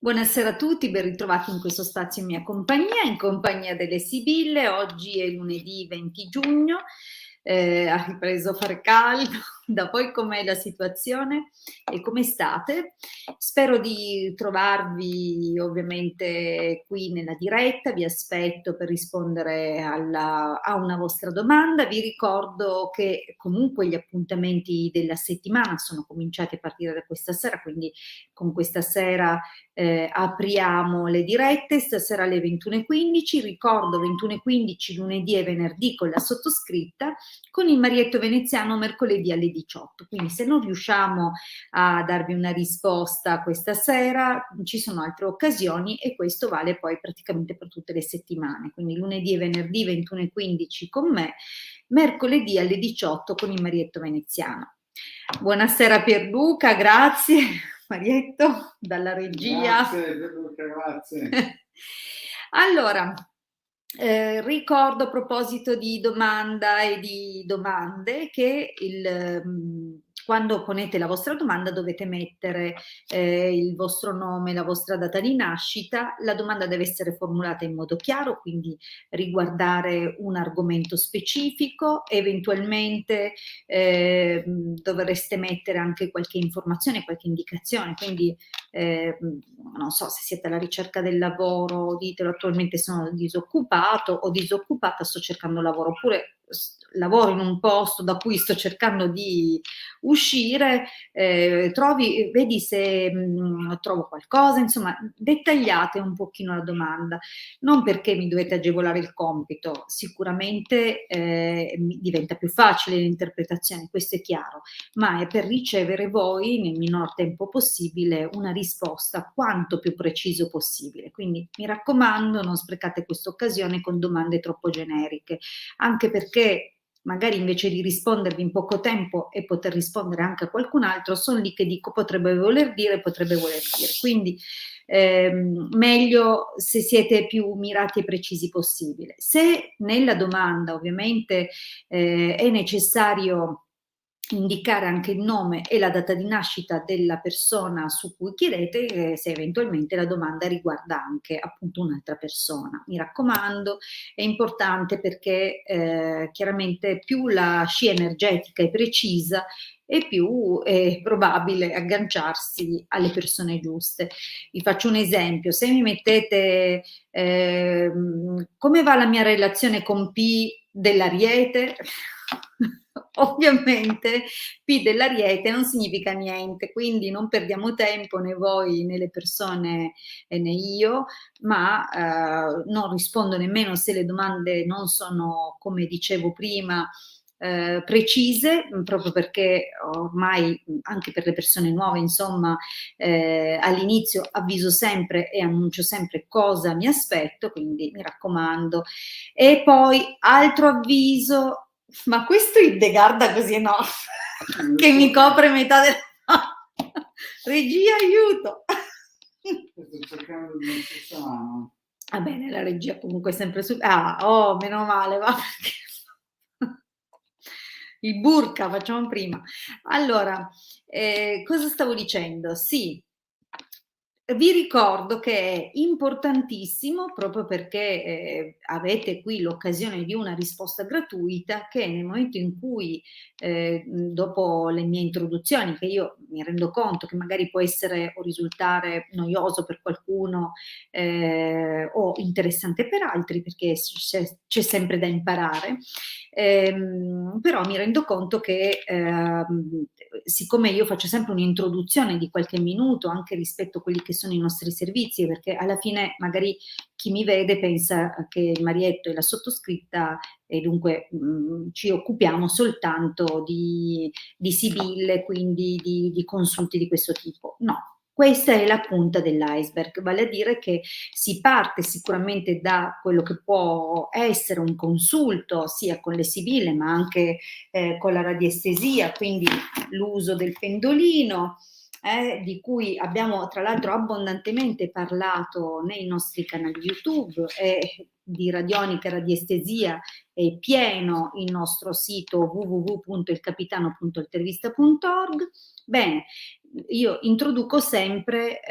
Buonasera a tutti, ben ritrovati in questo spazio in mia compagnia, in compagnia delle Sibille. Oggi è lunedì 20 giugno, ha ripreso a fare caldo. Da voi com'è la situazione e come state? Spero di trovarvi ovviamente qui nella diretta, vi aspetto per rispondere a una vostra domanda. Vi ricordo che comunque gli appuntamenti della settimana sono cominciati a partire da questa sera, quindi con questa sera apriamo le dirette, stasera alle 21:15, ricordo 21:15 lunedì e venerdì con la sottoscritta, con il Marietto Veneziano mercoledì alle 18. Quindi se non riusciamo a darvi una risposta questa sera, ci sono altre occasioni e questo vale poi praticamente per tutte le settimane. Quindi lunedì e venerdì 21:15 con me, mercoledì alle 18 con il Marietto Veneziano. Buonasera Pierluca, grazie. Marietto, dalla regia. Grazie Pierluca, grazie. Allora, ricordo a proposito di domanda e di domande che quando ponete la vostra domanda dovete mettere il vostro nome, la vostra data di nascita. La domanda deve essere formulata in modo chiaro, quindi riguardare un argomento specifico, eventualmente dovreste mettere anche qualche informazione, qualche indicazione, quindi non so se siete alla ricerca del lavoro, ditelo attualmente sono disoccupato o disoccupata, sto cercando lavoro, oppure lavoro in un posto da cui sto cercando di uscire, vedi se trovo qualcosa, insomma dettagliate un pochino la domanda, non perché mi dovete agevolare il compito, sicuramente diventa più facile l'interpretazione, questo è chiaro, ma è per ricevere voi nel minor tempo possibile una risposta quanto più preciso possibile. Quindi mi raccomando, non sprecate questa occasione con domande troppo generiche, anche perché magari invece di rispondervi in poco tempo e poter rispondere anche a qualcun altro, sono lì che dico potrebbe voler dire, potrebbe voler dire. Quindi meglio se siete più mirati e precisi possibile. Se nella domanda ovviamente è necessario indicare anche il nome e la data di nascita della persona su cui chiedete, se eventualmente la domanda riguarda anche appunto un'altra persona. Mi raccomando, è importante perché chiaramente più la scia energetica è precisa e più è probabile agganciarsi alle persone giuste. Vi faccio un esempio: se mi mettete come va la mia relazione con P dell'Ariete? Ovviamente P dell'Ariete non significa niente, quindi non perdiamo tempo né voi né le persone né io, ma non rispondo nemmeno se le domande non sono, come dicevo prima, precise, proprio perché ormai anche per le persone nuove, insomma, all'inizio avviso sempre e annuncio sempre cosa mi aspetto, quindi mi raccomando. E poi altro avviso, ma questo Hildegarda così enorme che mi copre metà della regia, aiuto. Sto cercando di metterci a mano. Va bene, la regia comunque è sempre su. Ah, oh, meno male, va perché il burka facciamo prima. Allora, cosa stavo dicendo? Sì, vi ricordo che è importantissimo, proprio perché avete qui l'occasione di una risposta gratuita, che nel momento in cui, dopo le mie introduzioni, che io mi rendo conto che magari può essere o risultare noioso per qualcuno o interessante per altri, perché c'è sempre da imparare, però mi rendo conto che siccome io faccio sempre un'introduzione di qualche minuto anche rispetto a quelli che sono i nostri servizi, perché alla fine magari chi mi vede pensa che il Marietto e la sottoscritta e dunque ci occupiamo soltanto di sibille, quindi di consulti di questo tipo. No, questa è la punta dell'iceberg, vale a dire che si parte sicuramente da quello che può essere un consulto sia con le sibille ma anche con la radiestesia, quindi l'uso del pendolino, di cui abbiamo tra l'altro abbondantemente parlato nei nostri canali YouTube, e di radionica e radiestesia è pieno il nostro sito www.ilcapitano.intervista.org. Bene, io introduco sempre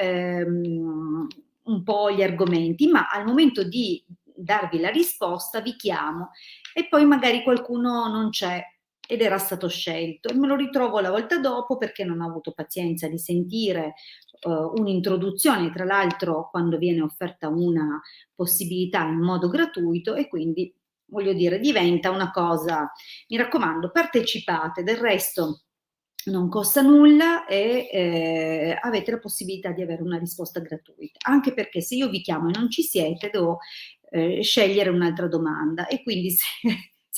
un po' gli argomenti, ma al momento di darvi la risposta vi chiamo e poi magari qualcuno non c'è ed era stato scelto e me lo ritrovo la volta dopo perché non ho avuto pazienza di sentire un'introduzione, tra l'altro quando viene offerta una possibilità in modo gratuito, e quindi voglio dire diventa una cosa, mi raccomando, partecipate, del resto non costa nulla e avete la possibilità di avere una risposta gratuita, anche perché se io vi chiamo e non ci siete devo scegliere un'altra domanda, e quindi se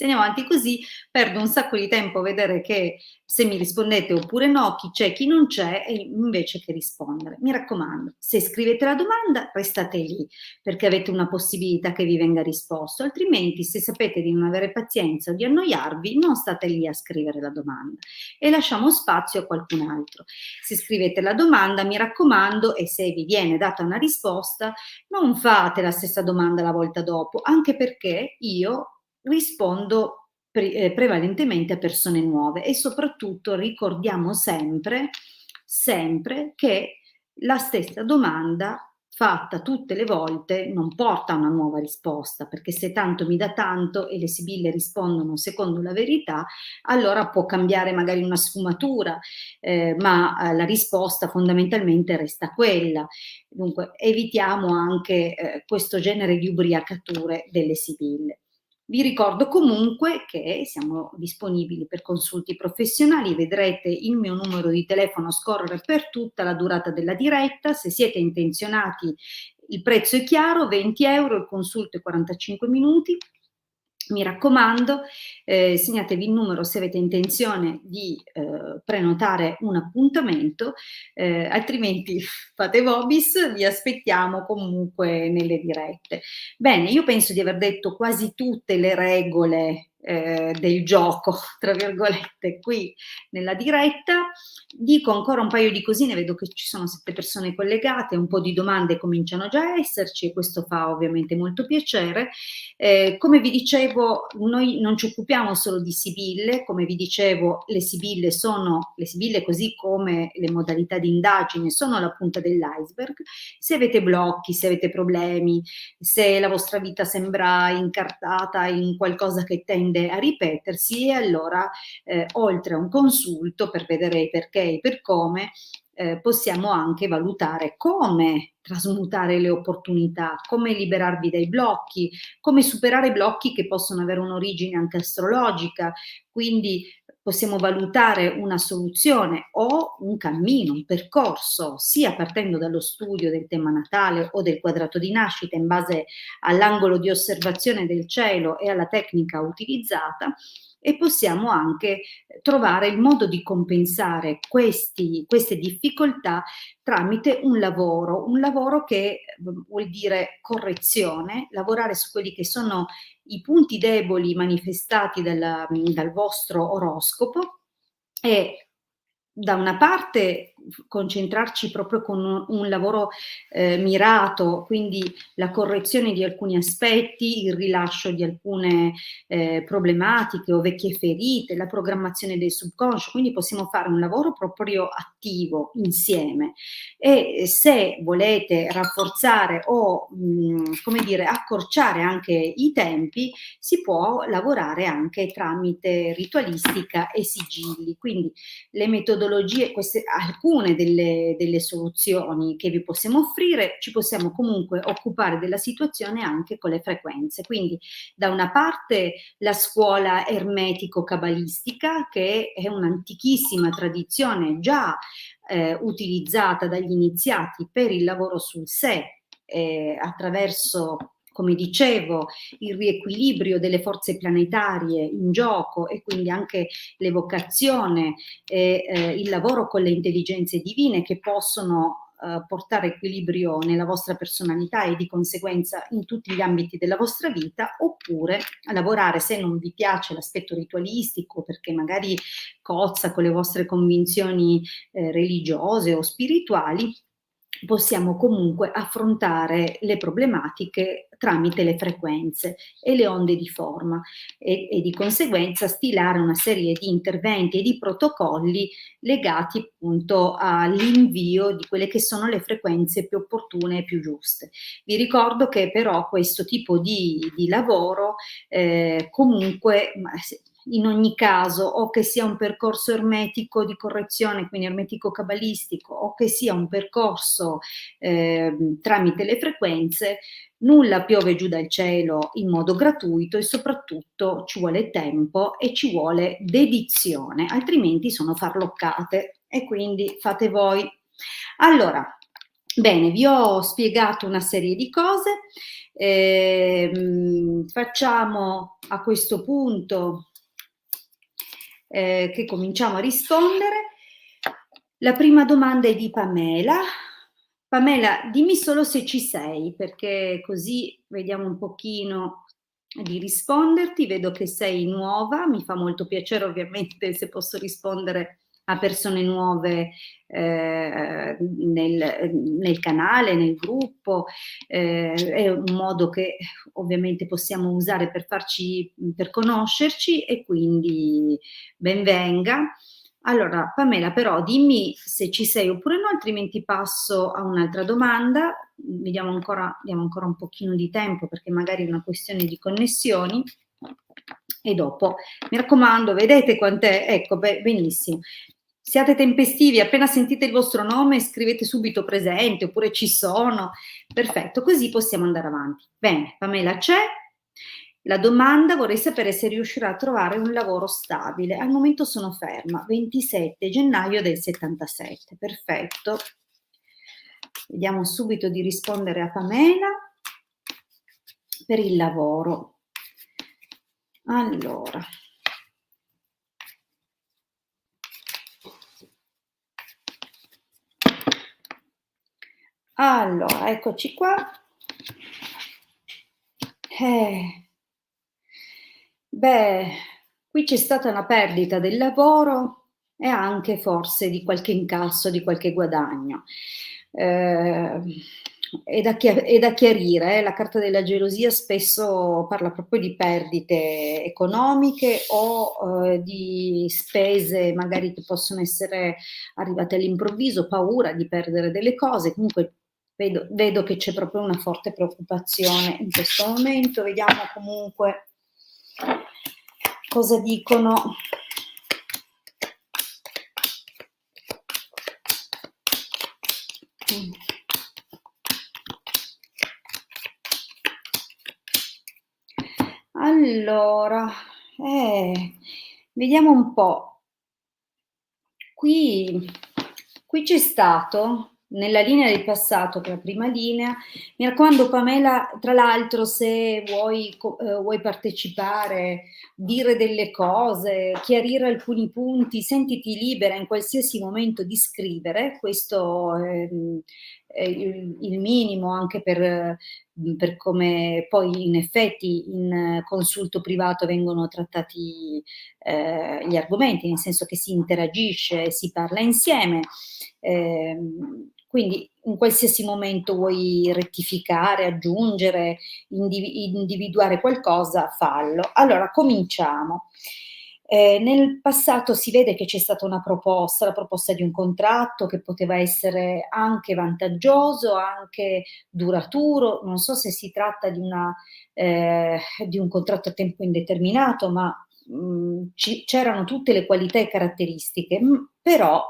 andiamo avanti così perdo un sacco di tempo a vedere che se mi rispondete oppure no, chi c'è, chi non c'è, e invece che rispondere. Mi raccomando, se scrivete la domanda restate lì perché avete una possibilità che vi venga risposto, altrimenti se sapete di non avere pazienza o di annoiarvi non state lì a scrivere la domanda e lasciamo spazio a qualcun altro. Se scrivete la domanda, mi raccomando, e se vi viene data una risposta, non fate la stessa domanda la volta dopo, anche perché io rispondo prevalentemente a persone nuove, e soprattutto ricordiamo sempre, sempre che la stessa domanda fatta tutte le volte non porta a una nuova risposta, perché se tanto mi dà tanto e le sibille rispondono secondo la verità, allora può cambiare magari una sfumatura, ma la risposta fondamentalmente resta quella. Dunque evitiamo anche questo genere di ubriacature delle sibille. Vi ricordo comunque che siamo disponibili per consulti professionali, vedrete il mio numero di telefono scorrere per tutta la durata della diretta. Se siete intenzionati, il prezzo è chiaro, 20 euro, il consulto è 45 minuti. Mi raccomando, segnatevi il numero se avete intenzione di prenotare un appuntamento, altrimenti fate vobis, vi aspettiamo comunque nelle dirette. Bene, io penso di aver detto quasi tutte le regole del gioco, tra virgolette, qui nella diretta. Dico ancora un paio di cosine, vedo che ci sono 7 persone collegate, un po' di domande cominciano già a esserci e questo fa ovviamente molto piacere. Come vi dicevo, noi non ci occupiamo solo di sibille, come vi dicevo le sibille così come le modalità di indagine sono la punta dell'iceberg. Se avete blocchi, se avete problemi, se la vostra vita sembra incartata in qualcosa che tende a ripetersi, allora oltre a un consulto per vedere i perché e i per come, possiamo anche valutare come trasmutare le opportunità, come liberarvi dai blocchi, come superare blocchi che possono avere un'origine anche astrologica, quindi possiamo valutare una soluzione o un cammino, un percorso, sia partendo dallo studio del tema natale o del quadrato di nascita in base all'angolo di osservazione del cielo e alla tecnica utilizzata, e possiamo anche trovare il modo di compensare queste difficoltà tramite un lavoro che vuol dire correzione, lavorare su quelli che sono i punti deboli manifestati dal vostro oroscopo, e da una parte concentrarci proprio con un lavoro mirato, quindi la correzione di alcuni aspetti, il rilascio di alcune problematiche o vecchie ferite, la programmazione del subconscio, quindi possiamo fare un lavoro proprio attivo insieme. E se volete rafforzare o come dire accorciare anche i tempi, si può lavorare anche tramite ritualistica e sigilli, quindi le metodologie, queste alcune delle soluzioni che vi possiamo offrire. Ci possiamo comunque occupare della situazione anche con le frequenze, quindi da una parte la scuola ermetico-cabalistica, che è un'antichissima tradizione già utilizzata dagli iniziati per il lavoro sul sé, attraverso, come dicevo, il riequilibrio delle forze planetarie in gioco, e quindi anche l'evocazione e il lavoro con le intelligenze divine che possono portare equilibrio nella vostra personalità e di conseguenza in tutti gli ambiti della vostra vita, oppure lavorare, se non vi piace l'aspetto ritualistico, perché magari cozza con le vostre convinzioni religiose o spirituali, possiamo comunque affrontare le problematiche tramite le frequenze e le onde di forma e di conseguenza stilare una serie di interventi e di protocolli legati appunto all'invio di quelle che sono le frequenze più opportune e più giuste. Vi ricordo che però questo tipo di lavoro comunque in ogni caso, o che sia un percorso ermetico di correzione, quindi ermetico cabalistico, o che sia un percorso tramite le frequenze, nulla piove giù dal cielo in modo gratuito e soprattutto ci vuole tempo e ci vuole dedizione, altrimenti sono farloccate e quindi fate voi. Allora, bene, vi ho spiegato una serie di cose, facciamo a questo punto che cominciamo a rispondere. La prima domanda è di Pamela. Pamela, dimmi solo se ci sei, perché così vediamo un pochino di risponderti. Vedo che sei nuova, mi fa molto piacere ovviamente se posso rispondere a persone nuove nel canale, nel gruppo, è un modo che ovviamente possiamo usare per conoscerci e quindi ben venga. Allora, Pamela, però dimmi se ci sei oppure no, altrimenti passo a un'altra domanda. Diamo ancora un pochino di tempo perché magari è una questione di connessioni. E dopo, mi raccomando, vedete quant'è? Ecco, benissimo. Siate tempestivi, appena sentite il vostro nome scrivete subito presente oppure ci sono. Perfetto, così possiamo andare avanti. Bene, Pamela c'è. La domanda, vorrei sapere se riuscirà a trovare un lavoro stabile. Al momento sono ferma, 27 gennaio del 77. Perfetto. Vediamo subito di rispondere a Pamela per il lavoro. Allora. Allora, eccoci qua. Beh, qui c'è stata una perdita del lavoro e anche forse di qualche incasso, di qualche guadagno. È da chiarire, la carta della gelosia spesso parla proprio di perdite economiche o di spese magari che possono essere arrivate all'improvviso, paura di perdere delle cose, comunque vedo che c'è proprio una forte preoccupazione in questo momento, vediamo comunque cosa dicono. Allora, vediamo un po'. Qui c'è stato, nella linea del passato, che è la prima linea, mi raccomando Pamela, tra l'altro se vuoi partecipare, dire delle cose, chiarire alcuni punti, sentiti libera in qualsiasi momento di scrivere, questo è il minimo anche per come poi in effetti in consulto privato vengono trattati gli argomenti, nel senso che si interagisce, si parla insieme. Quindi in qualsiasi momento vuoi rettificare, aggiungere, individuare qualcosa, fallo. Allora, cominciamo. Nel passato si vede che c'è stata una proposta, la proposta di un contratto che poteva essere anche vantaggioso, anche duraturo, non so se si tratta di un contratto a tempo indeterminato, ma c'erano tutte le qualità e caratteristiche, però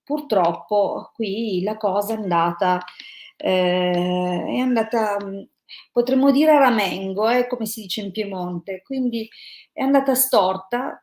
purtroppo qui la cosa è andata, potremmo dire a ramengo, come si dice in Piemonte, quindi è andata storta,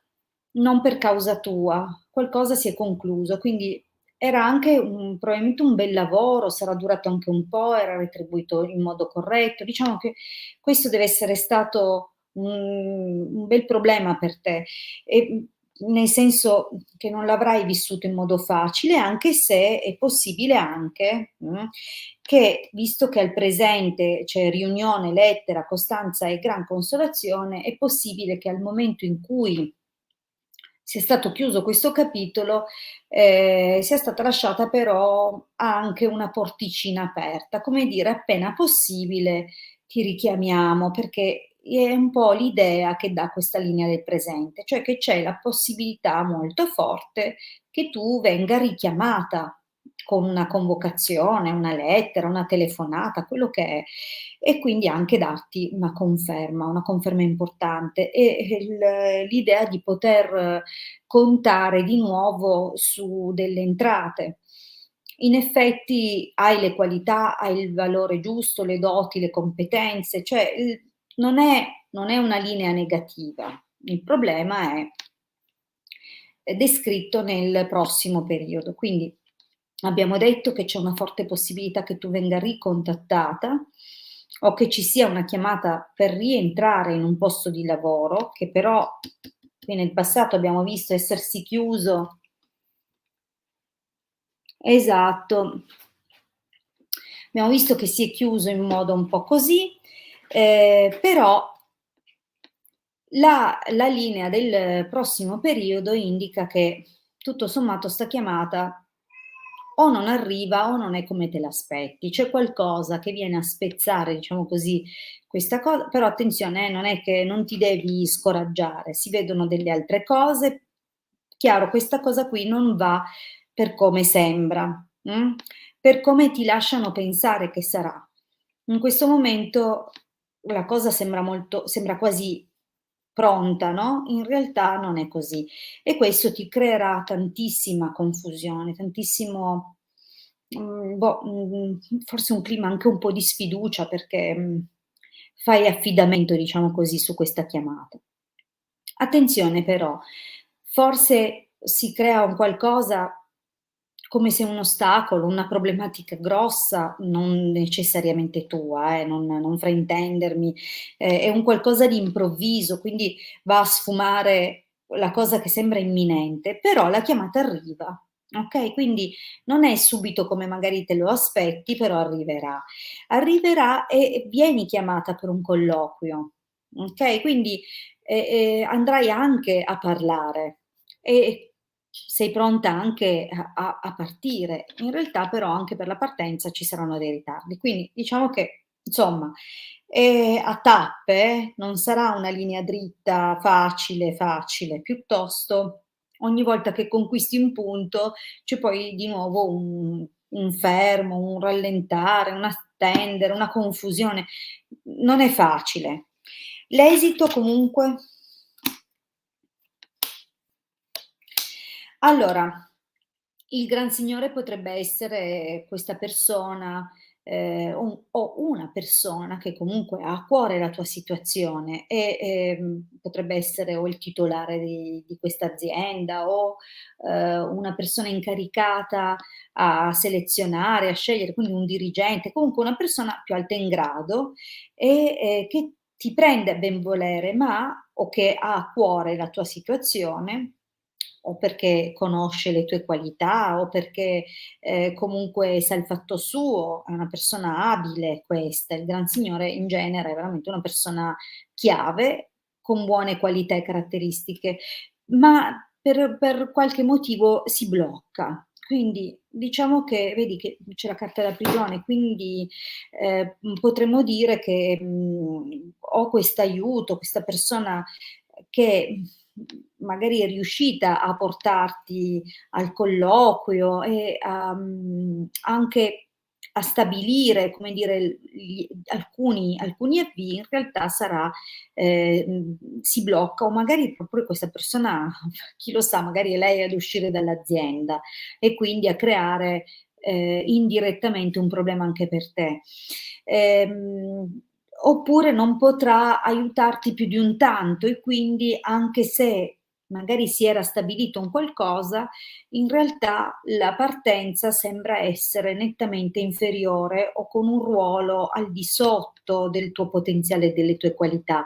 non per causa tua, qualcosa si è concluso, quindi era anche probabilmente un bel lavoro, sarà durato anche un po', era retribuito in modo corretto. Diciamo che questo deve essere stato un bel problema per te. E nel senso che non l'avrai vissuto in modo facile, anche se è possibile anche, che visto che al presente c'è riunione, lettera, costanza e gran consolazione, è possibile che al momento in cui sia stato chiuso questo capitolo, sia stata lasciata però anche una porticina aperta, come dire appena possibile ti richiamiamo, perché è un po' l'idea che dà questa linea del presente, cioè che c'è la possibilità molto forte che tu venga richiamata con una convocazione, una lettera, una telefonata, quello che è, e quindi anche darti una conferma importante e l'idea di poter contare di nuovo su delle entrate. In effetti hai le qualità, hai il valore giusto, le doti, le competenze, cioè non è una linea negativa. Il problema è descritto nel prossimo periodo. Quindi abbiamo detto che c'è una forte possibilità che tu venga ricontattata o che ci sia una chiamata per rientrare in un posto di lavoro che però qui nel passato abbiamo visto essersi chiuso. Esatto. Abbiamo visto che si è chiuso in modo un po' così, però la linea del prossimo periodo indica che tutto sommato sta chiamata o non arriva o non è come te l'aspetti. C'è qualcosa che viene a spezzare, diciamo così, questa cosa, però attenzione, non è che non ti devi scoraggiare, si vedono delle altre cose. Chiaro, questa cosa qui non va per come sembra, per come ti lasciano pensare che sarà. In questo momento la cosa sembra quasi pronta, no, in realtà non è così e questo ti creerà tantissima confusione, tantissimo, forse un clima anche un po' di sfiducia perché, fai affidamento, diciamo così, su questa chiamata. Attenzione però, forse si crea un qualcosa come se un ostacolo, una problematica grossa, non necessariamente tua, non fraintendermi, è un qualcosa di improvviso, quindi va a sfumare la cosa che sembra imminente, però la chiamata arriva, okay, quindi non è subito come magari te lo aspetti, però arriverà. Arriverà e vieni chiamata per un colloquio, okay, quindi, andrai anche a parlare e sei pronta anche a partire. In realtà però anche per la partenza ci saranno dei ritardi. Quindi diciamo che insomma, a tappe, non sarà una linea dritta facile, facile, piuttosto ogni volta che conquisti un punto c'è poi di nuovo un fermo, un rallentare, un attendere, una confusione. Non è facile. L'esito comunque allora, il Gran Signore potrebbe essere questa persona, o una persona che comunque ha a cuore la tua situazione e, potrebbe essere o il titolare di questa azienda o, una persona incaricata a selezionare, a scegliere, quindi un dirigente, comunque una persona più alta in grado e, che ti prende a ben volere, ma o che ha a cuore la tua situazione o perché conosce le tue qualità o perché, comunque sa il fatto suo, è una persona abile questa. Il Gran Signore in genere è veramente una persona chiave, con buone qualità e caratteristiche, ma per qualche motivo si blocca. Quindi diciamo che vedi che c'è la carta della prigione, quindi, potremmo dire che, ho quest'aiuto, questa persona che, magari è riuscita a portarti al colloquio e a anche a stabilire, come dire, alcuni avvii, in realtà si blocca o magari proprio questa persona, chi lo sa, magari è lei ad uscire dall'azienda e quindi a creare, indirettamente un problema anche per te. Oppure non potrà aiutarti più di un tanto e quindi anche se magari si era stabilito un qualcosa, in realtà la partenza sembra essere nettamente inferiore o con un ruolo al di sotto del tuo potenziale e delle tue qualità.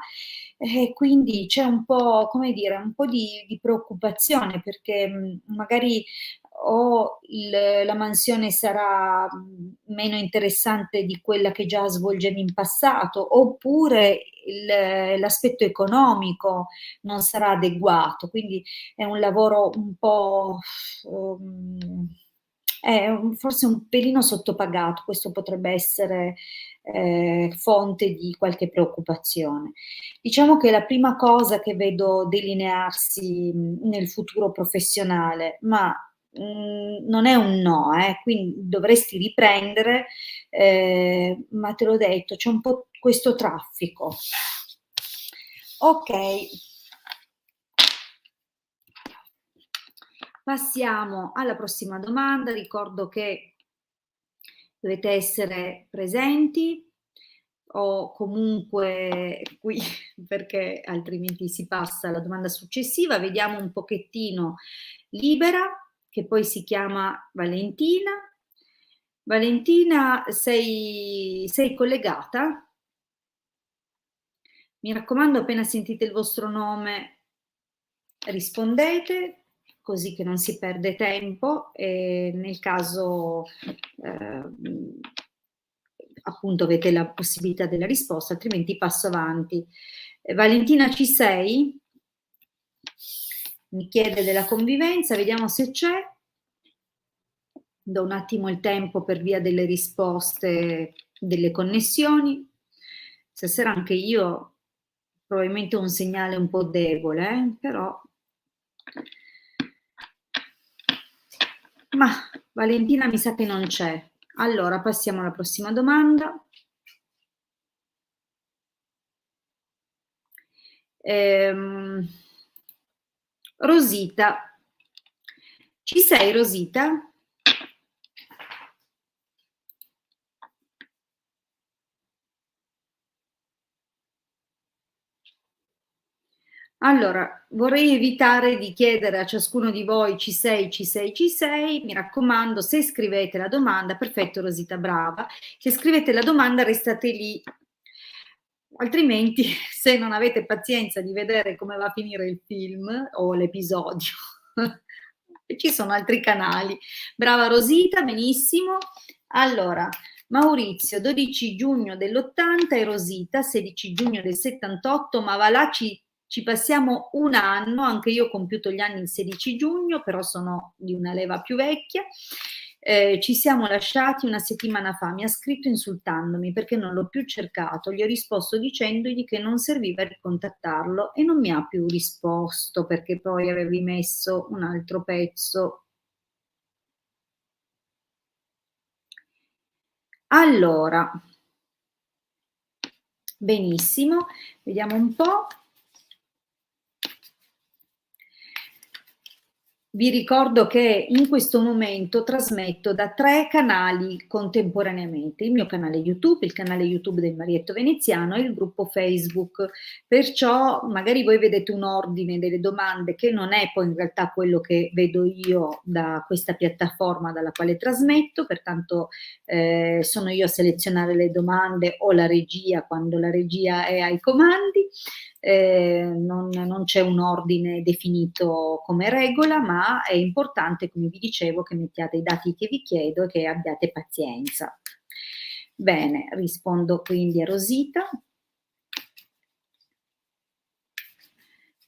E quindi c'è un po', come dire, un po' di preoccupazione perché, magari o la mansione sarà, meno interessante di quella che già svolgevi in passato, oppure l'aspetto economico non sarà adeguato, quindi è un lavoro un po', forse un pelino sottopagato, questo potrebbe essere, fonte di qualche preoccupazione. Diciamo che la prima cosa che vedo delinearsi, nel futuro professionale, ma, non è un no, quindi dovresti riprendere, ma te l'ho detto, c'è un po' questo traffico. Okay. Passiamo alla prossima domanda. Ricordo che dovete essere presenti o comunque qui perché altrimenti si passa alla domanda successiva. Vediamo un pochettino Libera, che poi si chiama Valentina. Valentina, sei collegata? Mi raccomando, appena sentite il vostro nome rispondete, così che non si perde tempo e nel caso appunto avete la possibilità della risposta, altrimenti passo avanti. Valentina, ci sei? Mi chiede della convivenza, vediamo se c'è. Do un attimo il tempo per via delle risposte, delle connessioni. Stasera anche io probabilmente ho un segnale un po' debole, però. Ma Valentina mi sa che non c'è. Allora passiamo alla prossima domanda. Rosita. Ci sei, Rosita? Allora, vorrei evitare di chiedere a ciascuno di voi ci sei, ci sei, ci sei. Mi raccomando, se scrivete la domanda, perfetto Rosita, brava. Se scrivete la domanda restate lì. Altrimenti, se non avete pazienza di vedere come va a finire il film o l'episodio, ci sono altri canali. Brava Rosita, benissimo. Allora, Maurizio, 12 giugno dell'80 e Rosita, 16 giugno del 78, ma va là ci passiamo un anno, anche io ho compiuto gli anni il 16 giugno, però sono di una leva più vecchia. Ci siamo lasciati una settimana fa, mi ha scritto insultandomi perché non l'ho più cercato, gli ho risposto dicendogli che non serviva ricontattarlo e non mi ha più risposto perché poi avevi messo un altro pezzo. Allora, benissimo, vediamo un po'. Vi ricordo che in questo momento trasmetto da 3 canali contemporaneamente, il mio canale YouTube, il canale YouTube del Marietto Veneziano e il gruppo Facebook, perciò magari voi vedete un ordine delle domande che non è poi in realtà quello che vedo io da questa piattaforma dalla quale trasmetto, pertanto sono io a selezionare le domande o la regia quando la regia è ai comandi. Non c'è un ordine definito come regola, ma è importante, come vi dicevo, che mettiate i dati che vi chiedo e che abbiate pazienza. Bene, rispondo quindi a Rosita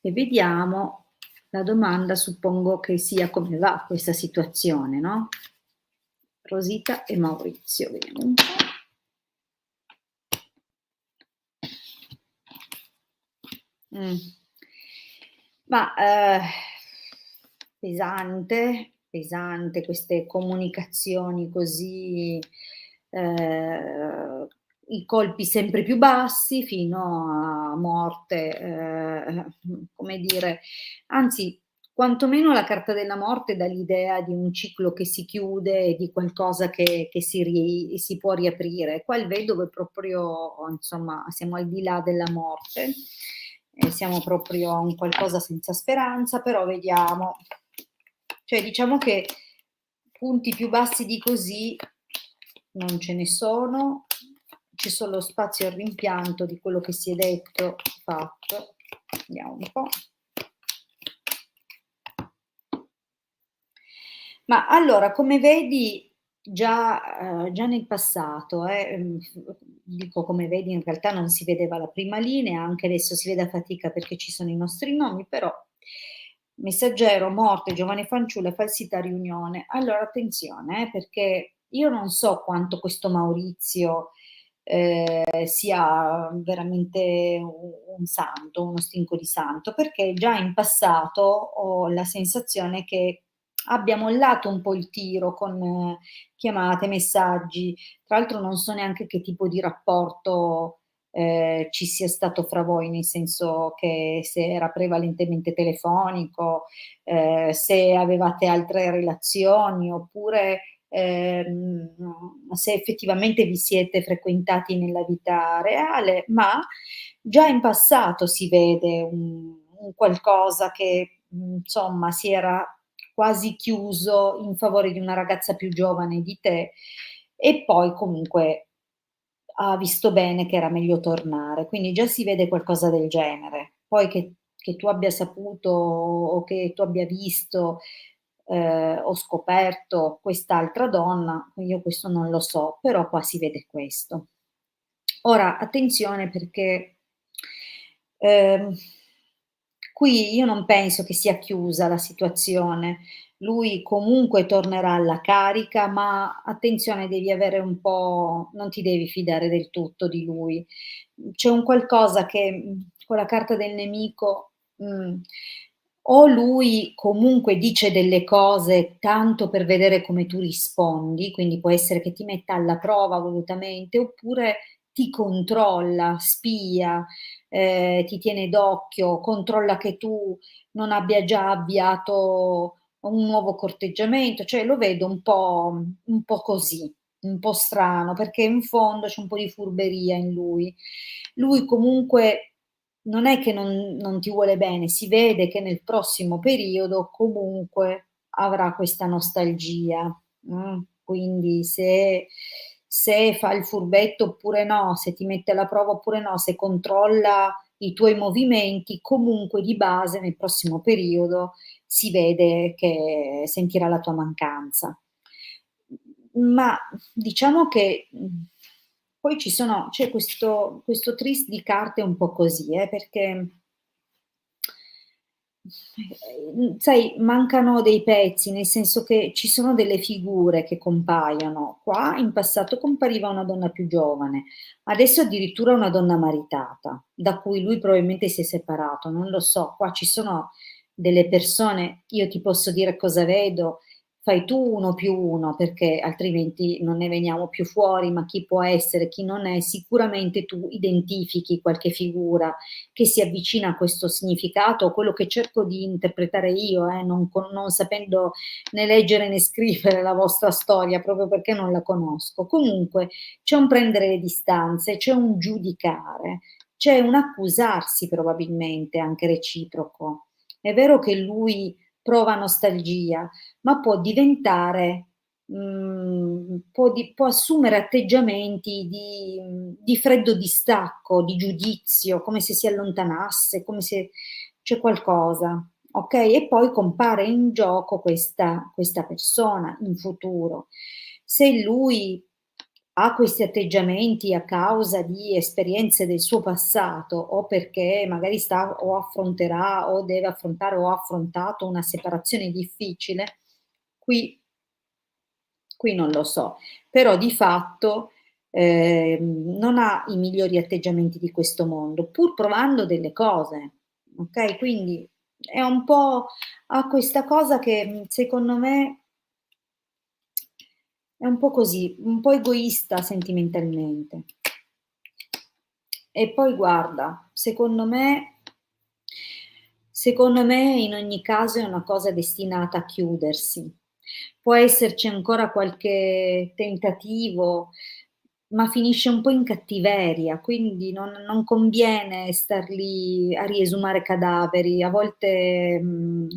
e vediamo la domanda, suppongo che sia come va questa situazione, no? Rosita e Maurizio, vediamo un po'. Ma pesante queste comunicazioni così, i colpi sempre più bassi fino a morte, come dire, anzi quantomeno la carta della morte dà l'idea di un ciclo che si chiude e di qualcosa che si può riaprire. Qua il vedovo è proprio, insomma, siamo al di là della morte. siamo proprio a un qualcosa senza speranza, però vediamo. Cioè diciamo che punti più bassi di così non ce ne sono, c'è solo spazio al rimpianto di quello che si è detto, fatto. Vediamo un po'. Ma allora, come vedi, già nel passato, dico come vedi, in realtà non si vedeva la prima linea, anche adesso si vede a fatica perché ci sono i nostri nomi, però messaggero, morte, giovane fanciulla, falsità, riunione. Allora, attenzione, perché io non so quanto questo Maurizio sia veramente un santo, uno stinco di santo, perché già in passato ho la sensazione che abbia mollato un po' il tiro con chiamate, messaggi. Tra l'altro non so neanche che tipo di rapporto ci sia stato fra voi, nel senso che se era prevalentemente telefonico, se avevate altre relazioni oppure se effettivamente vi siete frequentati nella vita reale, ma già in passato si vede un qualcosa che insomma si era quasi chiuso in favore di una ragazza più giovane di te e poi comunque ha visto bene che era meglio tornare, quindi già si vede qualcosa del genere. Poi che tu abbia saputo o che tu abbia visto o scoperto quest'altra donna, io questo non lo so, però qua si vede questo. Ora, attenzione perché ehm, qui io non penso che sia chiusa la situazione. Lui comunque tornerà alla carica, ma attenzione, devi avere un po', non ti devi fidare del tutto di lui. C'è un qualcosa che con la carta del nemico, o lui comunque dice delle cose tanto per vedere come tu rispondi, quindi può essere che ti metta alla prova volutamente, oppure ti controlla, spia, ti tiene d'occhio, controlla che tu non abbia già avviato un nuovo corteggiamento, cioè lo vedo un po' così, un po' strano, perché in fondo c'è un po' di furberia in lui. Lui comunque non è che non ti vuole bene, si vede che nel prossimo periodo comunque avrà questa nostalgia. Quindi se fa il furbetto oppure no, se ti mette alla prova oppure no, se controlla i tuoi movimenti, comunque di base nel prossimo periodo si vede che sentirà la tua mancanza. Ma diciamo che poi c'è questo tris di carte un po' così, perché sai, mancano dei pezzi, nel senso che ci sono delle figure che compaiono. Qua in passato compariva una donna più giovane, adesso addirittura una donna maritata, da cui lui probabilmente si è separato, non lo so. Qua ci sono delle persone, io ti posso dire cosa vedo, fai tu uno più uno, perché altrimenti non ne veniamo più fuori, ma chi può essere, chi non è, sicuramente tu identifichi qualche figura che si avvicina a questo significato, quello che cerco di interpretare io, non sapendo né leggere né scrivere la vostra storia, proprio perché non la conosco. Comunque c'è un prendere le distanze, c'è un giudicare, c'è un accusarsi probabilmente anche reciproco. È vero che lui prova nostalgia, ma può diventare, può assumere atteggiamenti di freddo distacco, di giudizio, come se si allontanasse, come se c'è qualcosa, ok? E poi compare in gioco questa persona in futuro. Se lui ha questi atteggiamenti a causa di esperienze del suo passato o perché magari sta o affronterà o deve affrontare o ha affrontato una separazione difficile, qui non lo so, però di fatto non ha i migliori atteggiamenti di questo mondo, pur provando delle cose, ok? Quindi è un po' ha questa cosa che secondo me è un po' così, un po' egoista sentimentalmente. E poi guarda, secondo me in ogni caso è una cosa destinata a chiudersi. Può esserci ancora qualche tentativo, ma finisce un po' in cattiveria, quindi non conviene star lì a riesumare cadaveri. A volte,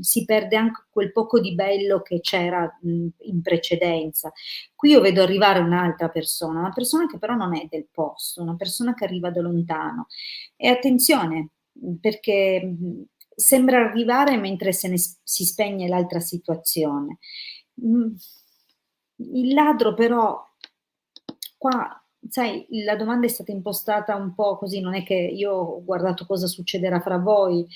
si perde anche quel poco di bello che c'era, in precedenza. Qui io vedo arrivare un'altra persona, una persona che però non è del posto, una persona che arriva da lontano. E attenzione, perché, sembra arrivare mentre se ne si spegne l'altra situazione. Mhmm, il ladro però qua, sai, la domanda è stata impostata un po' così, non è che io ho guardato cosa succederà fra voi.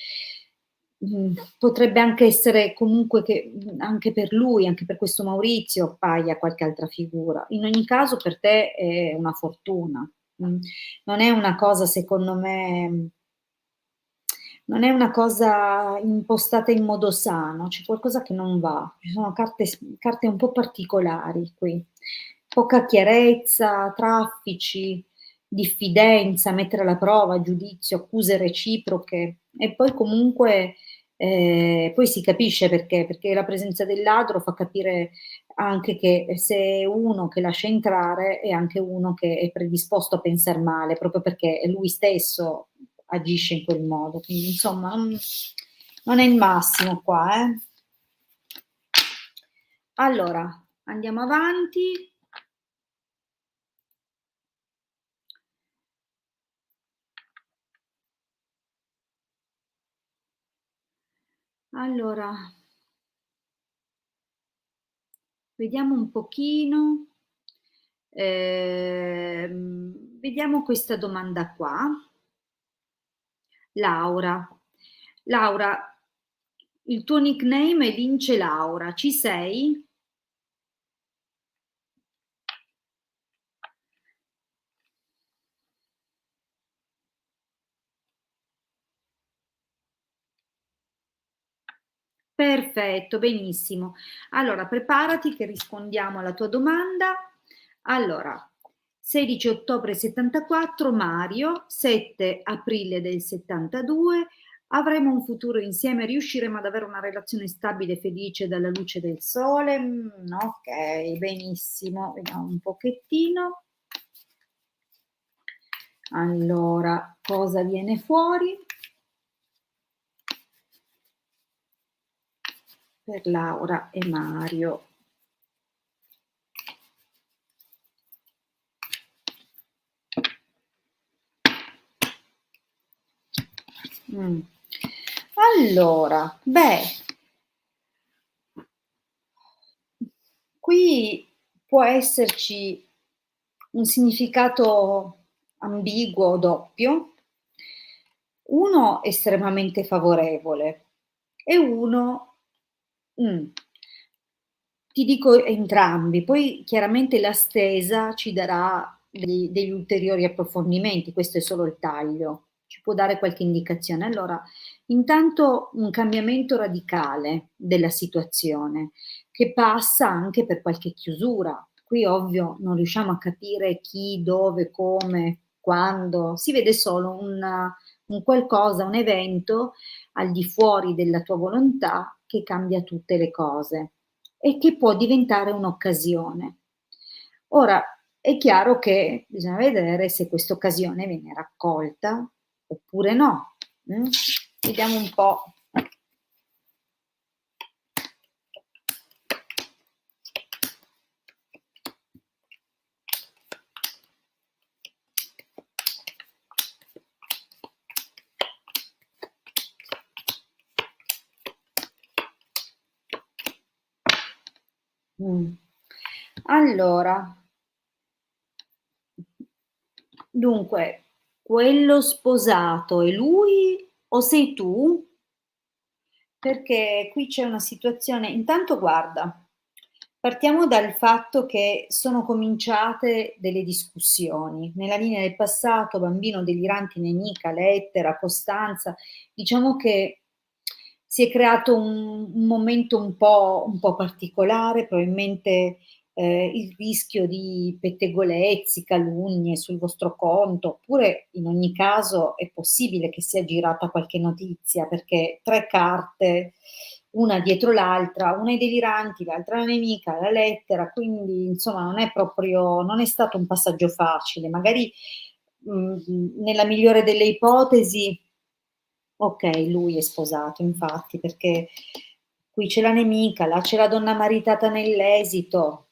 Potrebbe anche essere comunque che, anche per lui, anche per questo Maurizio appaia qualche altra figura. In ogni caso per te è una fortuna. Non è una cosa secondo me, non è una cosa impostata in modo sano, c'è qualcosa che non va. Ci sono carte un po' particolari qui. Poca chiarezza, traffici, diffidenza, mettere alla prova, giudizio, accuse reciproche e poi comunque, poi si capisce perché la presenza del ladro fa capire anche che se è uno che lascia entrare è anche uno che è predisposto a pensar male, proprio perché lui stesso agisce in quel modo. Quindi insomma non è il massimo qua, eh. Allora, andiamo avanti. Allora, vediamo un pochino. Vediamo questa domanda qua. Laura. Laura, il tuo nickname è Vince Laura, ci sei? Perfetto, benissimo. Allora, preparati che rispondiamo alla tua domanda. Allora, 16 ottobre 74, Mario, 7 aprile del 72, avremo un futuro insieme, riusciremo ad avere una relazione stabile e felice dalla luce del sole. Ok, benissimo, vediamo un pochettino. Allora, cosa viene fuori? Per Laura e Mario. Mm. Allora, beh, qui può esserci un significato ambiguo o doppio, uno estremamente favorevole e uno, mm, ti dico entrambi, poi chiaramente la stesa ci darà degli ulteriori approfondimenti, questo è solo il taglio, ci può dare qualche indicazione. Allora, intanto un cambiamento radicale della situazione, che passa anche per qualche chiusura. Qui ovvio non riusciamo a capire chi, dove, come, quando, si vede solo un qualcosa, un evento al di fuori della tua volontà che cambia tutte le cose e che può diventare un'occasione. Ora, è chiaro che bisogna vedere se questa occasione viene raccolta oppure no. Vediamo un po'. Mm. Allora, dunque, quello sposato è lui o sei tu? Perché qui c'è una situazione, intanto guarda, partiamo dal fatto che sono cominciate delle discussioni. Nella linea del passato, bambino delirante, nemica, lettera, Costanza, diciamo che si è creato un momento un po' particolare, probabilmente il rischio di pettegolezzi, calunnie sul vostro conto, oppure in ogni caso è possibile che sia girata qualche notizia, perché 3 carte una dietro l'altra, una ai deliranti, l'altra la nemica, la lettera, quindi insomma non è stato un passaggio facile. Magari, nella migliore delle ipotesi, okay, lui è sposato infatti, perché qui c'è la nemica, là c'è la donna maritata nell'esito.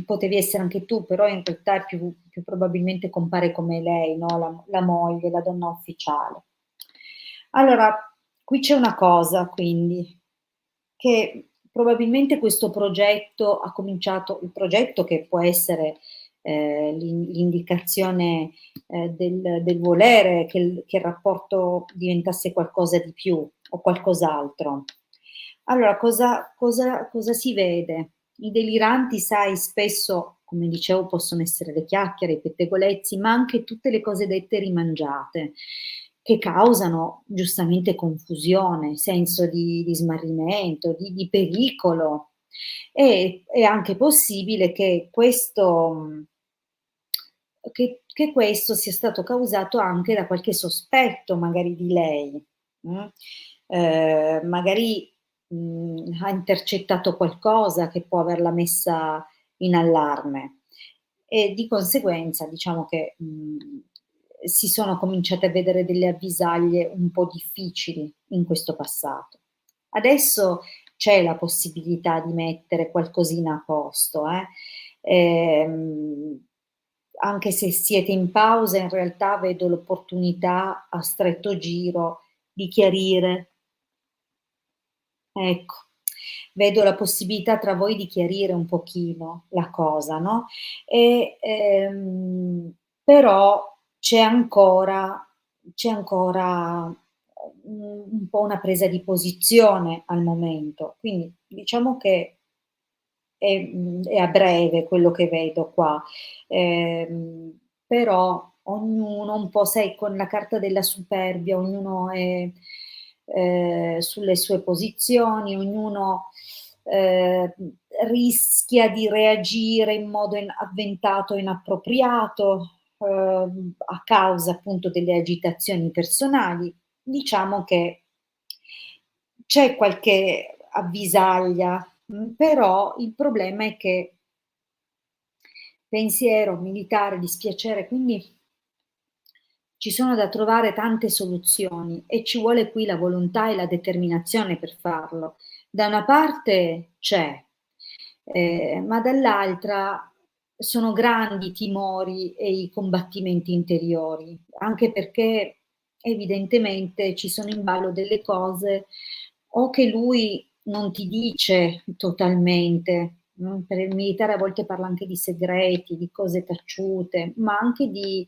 Potevi essere anche tu, però in realtà è più probabilmente compare come lei, no, la moglie, la donna ufficiale. Allora, qui c'è una cosa quindi, che probabilmente questo progetto ha cominciato, il progetto che può essere, l'indicazione, del volere che il rapporto diventasse qualcosa di più o qualcos'altro. Allora cosa si vede? I deliranti, sai, spesso, come dicevo, possono essere le chiacchiere, i pettegolezzi, ma anche tutte le cose dette e rimangiate, che causano giustamente confusione, senso di smarrimento, di pericolo. È anche possibile che questo sia stato causato anche da qualche sospetto magari di lei, magari, ha intercettato qualcosa che può averla messa in allarme e di conseguenza diciamo che, si sono cominciate a vedere delle avvisaglie un po' difficili in questo passato. Adesso c'è la possibilità di mettere qualcosina a posto, ehm, anche se siete in pausa, in realtà vedo l'opportunità a stretto giro di chiarire, ecco, vedo la possibilità tra voi di chiarire un pochino la cosa, no, e, però c'è ancora un po' una presa di posizione al momento. Quindi diciamo che è a breve quello che vedo qua. Però ognuno un po', sai, con la carta della superbia, ognuno è, sulle sue posizioni, ognuno, ehm, rischia di reagire in modo avventato e inappropriato, a causa appunto delle agitazioni personali. Diciamo che c'è qualche avvisaglia, però il problema è che pensiero, militare, dispiacere, quindi ci sono da trovare tante soluzioni e ci vuole qui la volontà e la determinazione per farlo. Da una parte c'è, ma dall'altra sono grandi i timori e i combattimenti interiori, anche perché evidentemente ci sono in ballo delle cose o che lui non ti dice totalmente, per il militare a volte parla anche di segreti, di cose taciute, ma anche di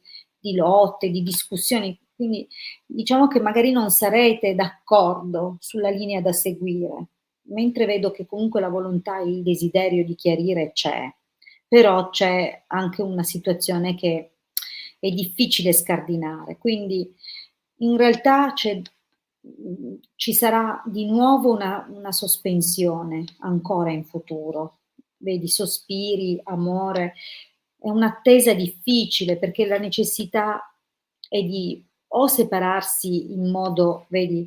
lotte, di discussioni. Quindi diciamo che magari non sarete d'accordo sulla linea da seguire, mentre vedo che comunque la volontà e il desiderio di chiarire c'è, però c'è anche una situazione che è difficile scardinare. Quindi in realtà ci sarà di nuovo una sospensione ancora in futuro. Vedi, sospiri, amore, è un'attesa difficile perché la necessità è di o separarsi in modo, vedi,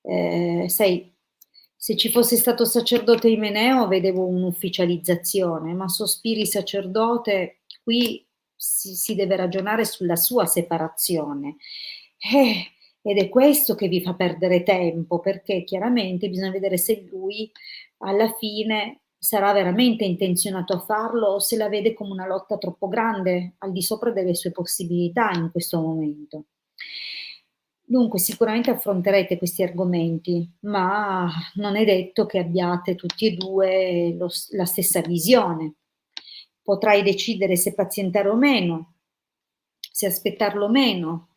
sai, se ci fosse stato sacerdote Imeneo vedevo un'ufficializzazione, ma sospiri sacerdote, qui si deve ragionare sulla sua separazione. Ed è questo che vi fa perdere tempo, perché chiaramente bisogna vedere se lui alla fine sarà veramente intenzionato a farlo o se la vede come una lotta troppo grande, al di sopra delle sue possibilità in questo momento. Dunque sicuramente affronterete questi argomenti, ma non è detto che abbiate tutti e 2 la stessa visione. Potrai decidere se pazientare o meno, se aspettarlo o meno.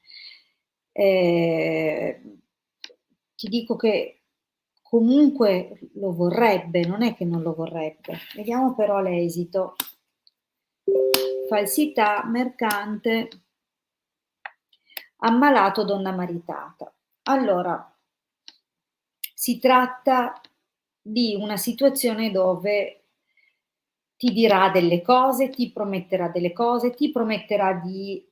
Ehm, Ti dico che comunque lo vorrebbe, non è che non lo vorrebbe. Vediamo però l'esito. Falsità, mercante, ammalato, donna maritata. Allora, si tratta di una situazione dove ti dirà delle cose, ti prometterà delle cose, ti prometterà di,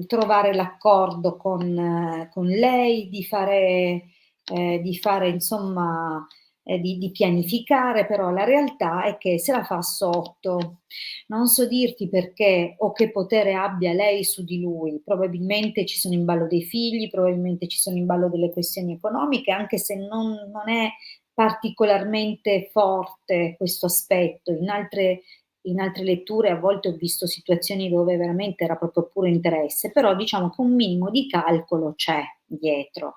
trovare l'accordo con lei, di fare di fare insomma, di pianificare, però la realtà è che se la fa sotto. Non so dirti perché o che potere abbia lei su di lui, probabilmente ci sono in ballo dei figli, probabilmente ci sono in ballo delle questioni economiche, anche se non è particolarmente forte questo aspetto. In altre letture a volte ho visto situazioni dove veramente era proprio puro interesse, però diciamo che un minimo di calcolo c'è dietro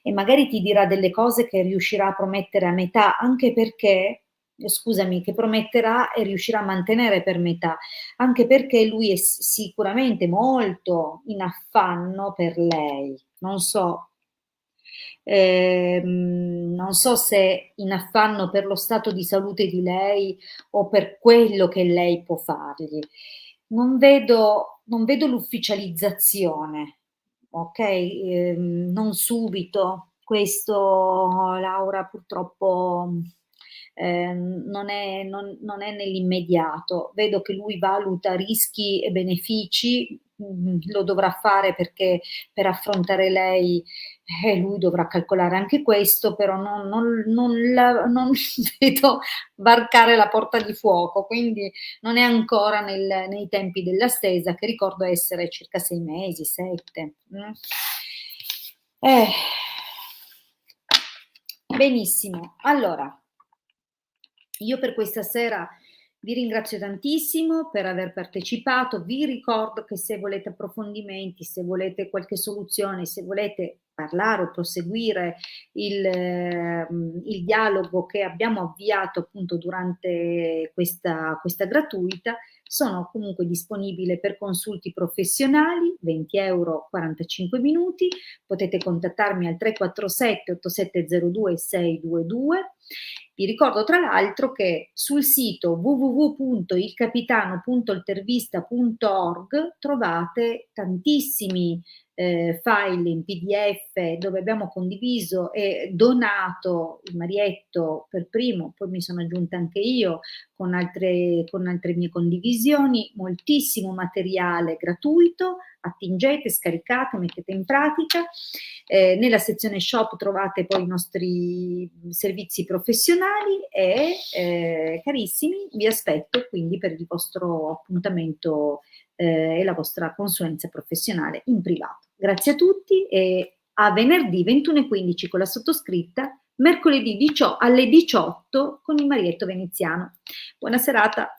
e magari ti dirà delle cose che riuscirà a promettere a metà, anche perché, scusami, che prometterà e riuscirà a mantenere per metà, anche perché lui è sicuramente molto in affanno per lei. Non so se in affanno per lo stato di salute di lei o per quello che lei può fargli. Non vedo l'ufficializzazione, ok? Non subito. Questo, Laura, purtroppo non è nell'immediato. Vedo che lui valuta rischi e benefici, lo dovrà fare perché per affrontare lei lui dovrà calcolare anche questo, però non vedo varcare la porta di fuoco, quindi non è ancora nei tempi della stesa, che ricordo essere circa 6 mesi, 7. Eh, benissimo, allora, io per questa sera vi ringrazio tantissimo per aver partecipato, vi ricordo che se volete approfondimenti, se volete qualche soluzione, se volete parlare o proseguire il dialogo che abbiamo avviato appunto durante questa gratuita, sono comunque disponibile per consulti professionali, 20 euro 45 minuti, potete contattarmi al 347 8702 622. Vi ricordo tra l'altro che sul sito www.ilcapitano.intervista.org trovate tantissimi file in PDF dove abbiamo condiviso e donato il Marietto per primo, poi mi sono aggiunta anche io con altre mie condivisioni, moltissimo materiale gratuito, attingete, scaricate, mettete in pratica. Nella sezione shop trovate poi i nostri servizi professionali e carissimi, vi aspetto quindi per il vostro appuntamento e la vostra consulenza professionale in privato. Grazie a tutti e a venerdì 21:15 con la sottoscritta, mercoledì alle 18 con il Marietto Veneziano. Buona serata.